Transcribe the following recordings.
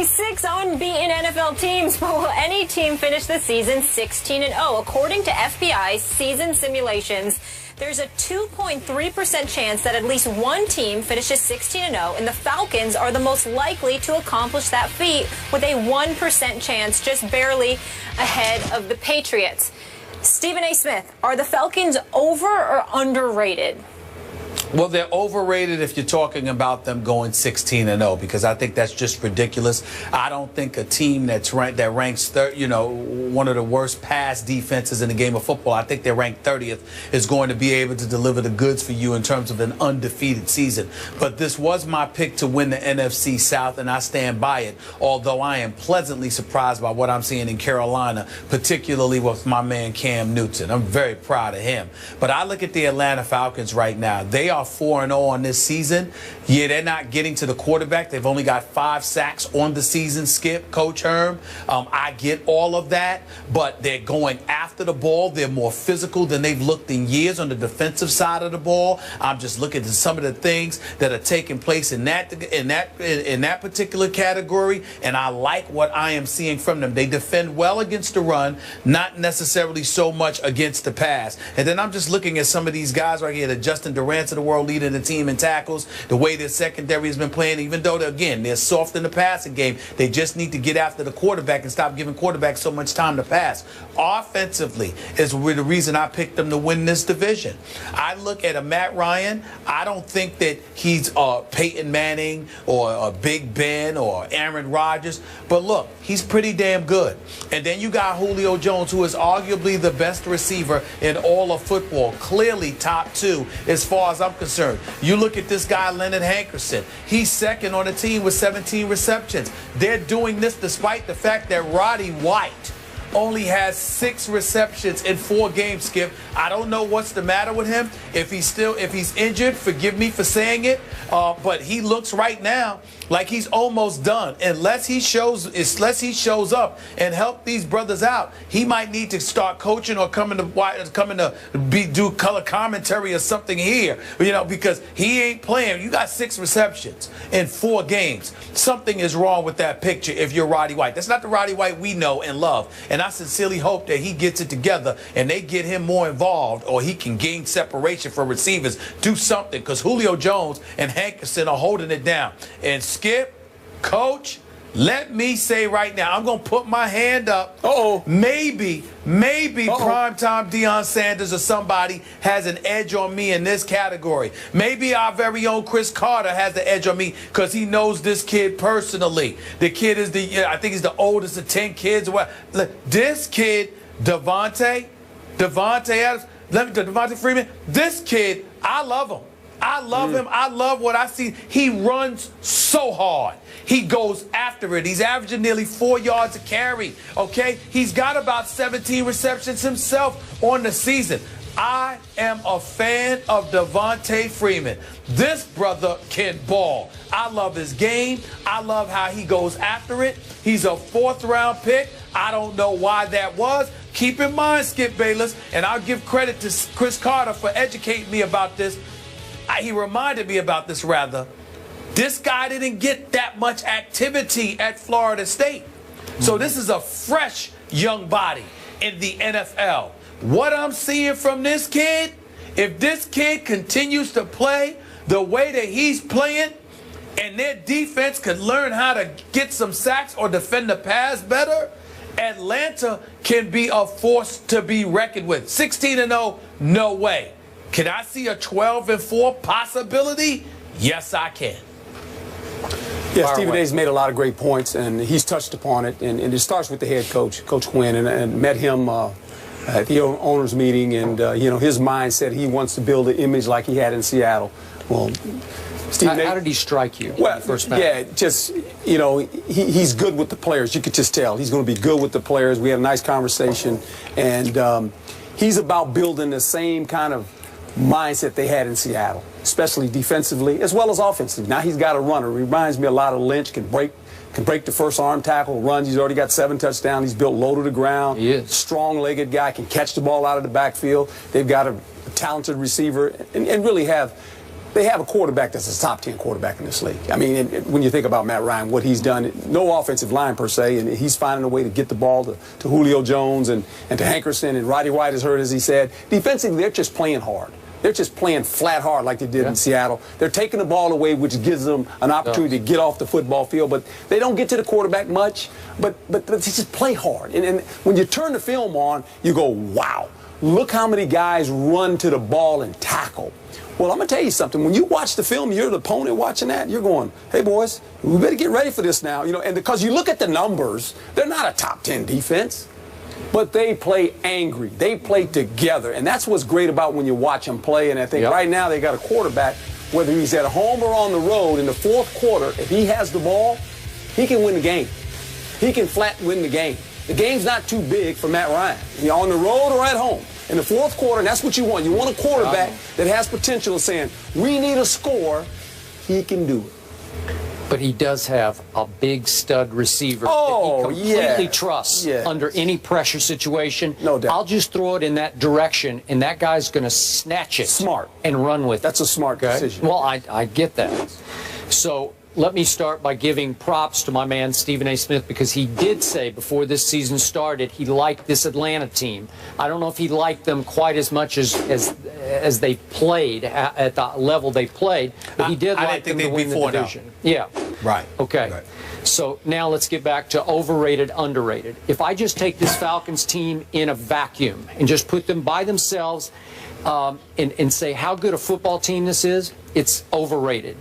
only 6 unbeaten NFL teams, but will any team finish the season 16-0? According to FBI's season simulations, there's a 2.3% chance that at least one team finishes 16-0, and the Falcons are the most likely to accomplish that feat with a 1% chance, just barely ahead of the Patriots. Stephen A. Smith, are the Falcons over or underrated? Well, they're overrated if you're talking about them going 16-0, because I think that's just ridiculous. I don't think a team that ranks third, one of the worst pass defenses in the game of football, I think they're ranked 30th, is going to be able to deliver the goods for you in terms of an undefeated season. But this was my pick to win the NFC South, and I stand by it, although I am pleasantly surprised by what I'm seeing in Carolina, particularly with my man Cam Newton. I'm very proud of him. But I look at the Atlanta Falcons right now. They are 4-0 on this season. Yeah, they're not getting to the quarterback. They've only got 5 sacks on the season, Skip, Coach Herm. I get all of that, but they're going after the ball. They're more physical than they've looked in years on the defensive side of the ball. I'm just looking at some of the things that are taking place in that particular category, and I like what I am seeing from them. They defend well against the run, not necessarily so much against the pass. And then I'm just looking at some of these guys right here, the Justin Durant's of the world leading the team in tackles, the way their secondary has been playing, even though, again, they're soft in the passing game. They just need to get after the quarterback and stop giving quarterbacks so much time to pass. Offensively is the reason I picked them to win this division. I look at a Matt Ryan. I don't think that he's Peyton Manning or Big Ben or Aaron Rodgers, but look, he's pretty damn good. And then you got Julio Jones, who is arguably the best receiver in all of football, clearly top 2 as far as I'm concerned. You look at this guy, Leonard Hankerson. He's second on the team with 17 receptions. They're doing this despite the fact that Roddy White only has 6 receptions in 4 games, Skip. I don't know what's the matter with him. If he's injured, forgive me for saying it, but he looks right now like he's almost done. Unless he shows up and help these brothers out, he might need to start coaching or coming to do color commentary or something here, because he ain't playing. You got 6 receptions in 4 games. Something is wrong with that picture if you're Roddy White. That's not the Roddy White we know and love. And I sincerely hope that he gets it together and they get him more involved, or he can gain separation for receivers. Do something, because Julio Jones and Hankerson are holding it down. And Skip, Coach, let me say right now, I'm going to put my hand up. Maybe primetime Deion Sanders or somebody has an edge on me in this category. Maybe our very own Chris Carter has the edge on me because he knows this kid personally. The kid is I think he's the oldest of 10 kids. This kid, Devontae Adams, Devontae Freeman, this kid, I love him. I love him. I love what I see. He runs so hard. He goes after it. He's averaging nearly 4 yards a carry, okay? He's got about 17 receptions himself on the season. I am a fan of Devontae Freeman. This brother can ball. I love his game. I love how he goes after it. He's a 4th-round pick. I don't know why that was. Keep in mind, Skip Bayless, and I'll give credit to Chris Carter for educating me about this. He reminded me about this, rather. This guy didn't get that much activity at Florida State. So this is a fresh young body in the NFL. What I'm seeing from this kid, if this kid continues to play the way that he's playing, and their defense could learn how to get some sacks or defend the pass better, Atlanta can be a force to be reckoned with. 16-0, no way. Can I see a 12-4 possibility? Yes, I can. Yeah, Stephen A's made a lot of great points, and he's touched upon it. And it starts with the head coach, Coach Quinn, and met him at the owners' meeting. And, his mindset, he wants to build an image like he had in Seattle. Well, Stephen A, how did he strike you? Well, first match? Yeah, just, he's good with the players. You could just tell. He's going to be good with the players. We had a nice conversation. And he's about building the same kind of mindset they had in Seattle, especially defensively as well as offensively. Now he's got a runner. Reminds me a lot of Lynch. Can break the first arm tackle, runs. He's already got 7 touchdowns. He's built low to the ground. He is. Strong-legged guy, can catch the ball out of the backfield. They've got a talented receiver and really have they have a quarterback that's a top 10 quarterback in this league. I mean, when you think about Matt Ryan, what he's done, no offensive line per se, and he's finding a way to get the ball to Julio Jones and to Hankerson, and Roddy White is hurt, as he said. Defensively, they're just playing hard. They're just playing flat hard like they did in Seattle. They're taking the ball away, which gives them an opportunity to get off the football field, but they don't get to the quarterback much, but they just play hard. And when you turn the film on, you go, wow, look how many guys run to the ball and tackle. Well, I'm going to tell you something. When you watch the film, you're the opponent watching that, you're going, hey, boys, we better get ready for this now. You know, and because you look at the numbers, they're not a top 10 defense, but they play angry. They play together, and that's what's great about when you watch them play. And I think right now they got a quarterback, whether he's at home or on the road, in the fourth quarter, if he has the ball, he can win the game. He can flat win the game. The game's not too big for Matt Ryan. You're on the road or at home. In the fourth quarter, and that's what you want. You want a quarterback that has potential of saying, we need a score. He can do it. But he does have a big stud receiver that he completely trusts under any pressure situation. No doubt. I'll just throw it in that direction, and that guy's going to snatch it and run with it. That's a smart decision. Well, I get that. So let me start by giving props to my man Stephen A. Smith, because he did say before this season started he liked this Atlanta team. I don't know if he liked them quite as much as they played at the level they played, but he did like them to win the division. Yeah. Right. Okay. Right. So now let's get back to overrated, underrated. If I just take this Falcons team in a vacuum and just put them by themselves and say how good a football team this is, it's overrated.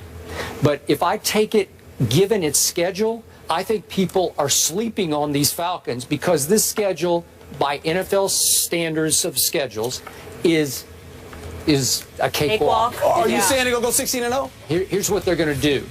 But if I take it, given its schedule, I think people are sleeping on these Falcons, because this schedule, by NFL standards of schedules, is a cakewalk. Are you saying they're going to go 16-0? Here's what they're going to do.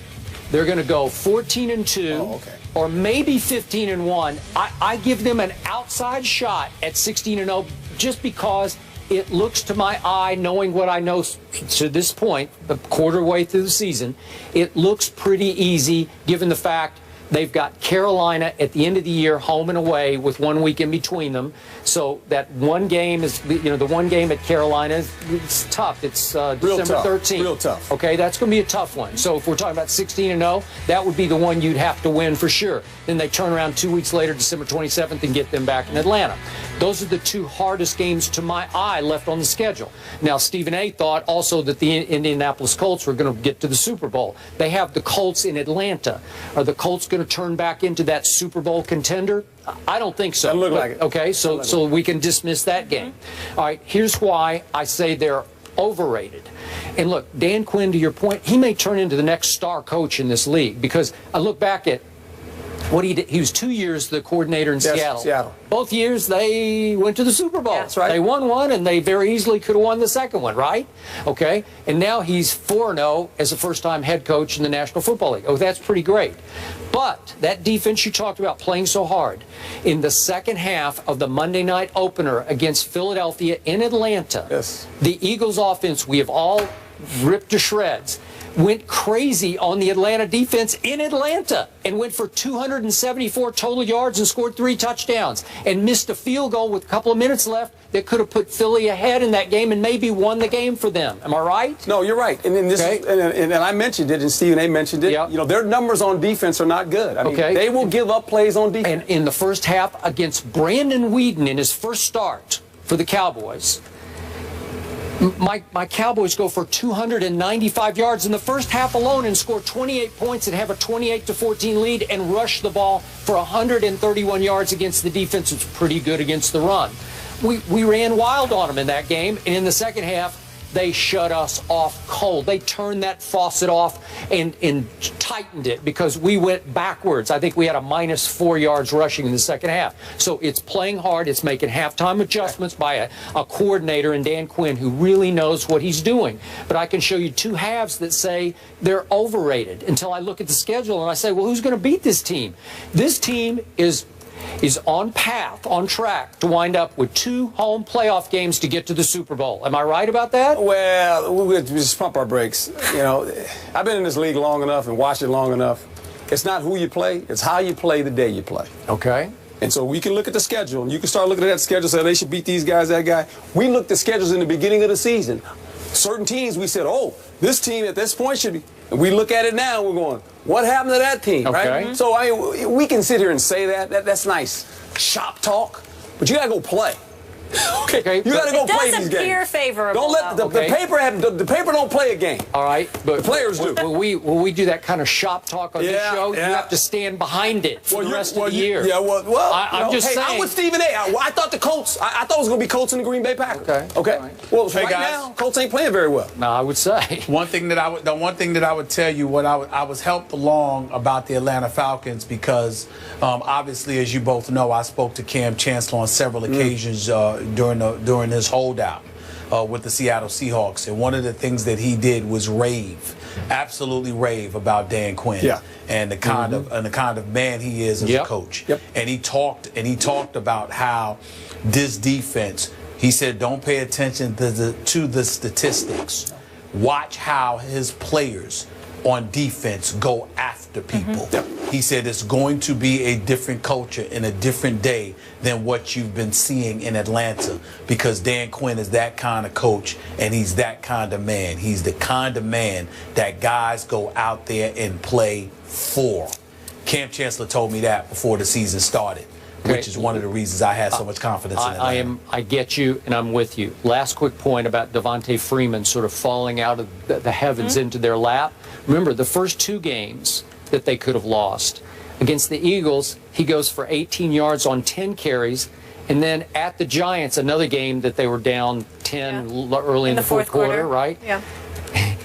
They're going to go 14-2, or maybe 15-1. I give them an outside shot at 16-0 just because it looks to my eye, knowing what I know to this point, the quarter way through the season, it looks pretty easy given the fact they've got Carolina at the end of the year, home and away, with 1 week in between them. So that one game is, the one game at Carolina, it's tough. It's December 13th. Real tough. Okay, that's going to be a tough one. So if we're talking about 16-0, that would be the one you'd have to win for sure. Then they turn around 2 weeks later, December 27th, and get them back in Atlanta. Those are the two hardest games to my eye left on the schedule. Now, Stephen A. thought also that the Indianapolis Colts were going to get to the Super Bowl. They have the Colts in Atlanta. Are the Colts going to turn back into that Super Bowl contender? I don't think so. Doesn't look like it. Okay, so we can dismiss that game. All right, here's why I say they're overrated. And look, Dan Quinn, to your point, he may turn into the next star coach in this league, because I look back at what he did. He was 2 years the coordinator in Seattle. Both years they went to the Super Bowl. That's right. They won one, and they very easily could have won the second one, right? Okay. And now he's 4-0 as a first-time head coach in the National Football League. Oh, that's pretty great. But that defense you talked about playing so hard, in the second half of the Monday night opener against Philadelphia in Atlanta, the Eagles offense we have all ripped to shreds, went crazy on the Atlanta defense in Atlanta and went for 274 total yards and scored 3 touchdowns and missed a field goal with a couple of minutes left that could have put Philly ahead in that game and maybe won the game for them. Am I right? No, you're right. And this and I mentioned it, and Stephen A. mentioned it. You know, their numbers on defense are not good. I mean, they will give up plays on defense. And in the first half against Brandon Weeden in his first start for the Cowboys, my Cowboys go for 295 yards in the first half alone and score 28 points and have a 28-14 lead and rush the ball for 131 yards against the defense. It's pretty good against the run. We ran wild on them in that game, and in the second half, they shut us off cold. They turned that faucet off and tightened it because we went backwards. I think we had a -4 yards rushing in the second half. So it's playing hard. It's making halftime adjustments by a coordinator in Dan Quinn who really knows what he's doing. But I can show you two halves that say they're overrated until I look at the schedule and I say, well, who's going to beat this team? This team is on track to wind up with 2 home playoff games to get to the Super Bowl. Am I right about that? Well, we just pump our brakes. You know, I've been in this league long enough and watched it long enough. It's not who you play, it's how you play the day you play. Okay. And so we can look at the schedule, and you can start looking at that schedule and say they should beat these guys, that guy. We looked at schedules in the beginning of the season. Certain teams, we said, oh, This team at this point should be. We look at it now, we're going, what happened to that team, Okay. right? So, I mean, we can sit here and say that. That's nice shop talk, but you got to go play. Okay, you got to go play these games. It does appear favorable. Don't let the paper don't play a game. All right, but the players do. Will we do that kind of shop talk on this show? Yeah. You have to stand behind it for the rest of the year. Yeah, I'm just saying. I'm with Stephen A. I thought the Colts. I thought it was going to be Colts and the Green Bay Packers. Okay. Right. Well, right guys. now, Colts ain't playing very well. No, I would say. The one thing that I would tell you, I was helped along about the Atlanta Falcons because obviously, as you both know, I spoke to Cam Chancellor on several occasions during his holdout with the Seattle Seahawks, and one of the things that he did was absolutely rave about Dan Quinn, and the kind of man he is as a coach. And he talked about how this defense. He said, don't pay attention to the statistics. Watch how his players on defense go after people. He said it's going to be a different culture and a different day than what you've been seeing in Atlanta, because Dan Quinn is that kind of coach and he's that kind of man. He's the kind of man that guys go out there and play for. Cam Chancellor told me that before the season started, which is one of the reasons I had so much confidence in Atlanta. I get you, and I'm with you. Last quick point about Devontae Freeman sort of falling out of the heavens into their lap. Remember, the first 2 games that they could have lost. Against the Eagles, he goes for 18 yards on 10 carries. And then at the Giants, another game that they were down 10 early in the fourth quarter, right? Yeah.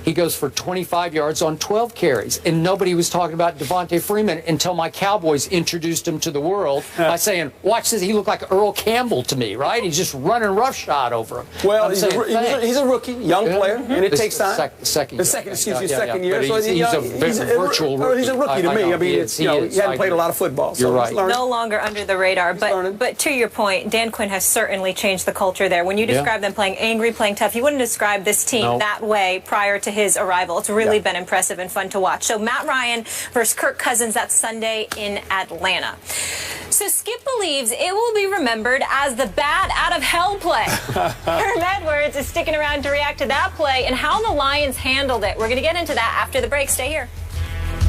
He goes for 25 yards on 12 carries. And nobody was talking about Devontae Freeman until my Cowboys introduced him to the world by saying, watch this, he looked like Earl Campbell to me, right? He's just running roughshod over him. Well, he's a rookie, young player, and it takes time. Second year. So he's a virtual rookie. He's a rookie to me. I mean, he hadn't played a lot of football. So you're right. No longer under the radar. But to your point, Dan Quinn has certainly changed the culture there. When you describe them playing angry, playing tough, you wouldn't describe this team that way prior to his arrival. It's really been impressive and fun to watch. So Matt Ryan versus Kirk Cousins, that's Sunday in Atlanta. So Skip believes it will be remembered as the bat out of hell play. Herm Edwards is sticking around to react to that play and how the Lions handled it. We're going to get into that after the break. Stay here.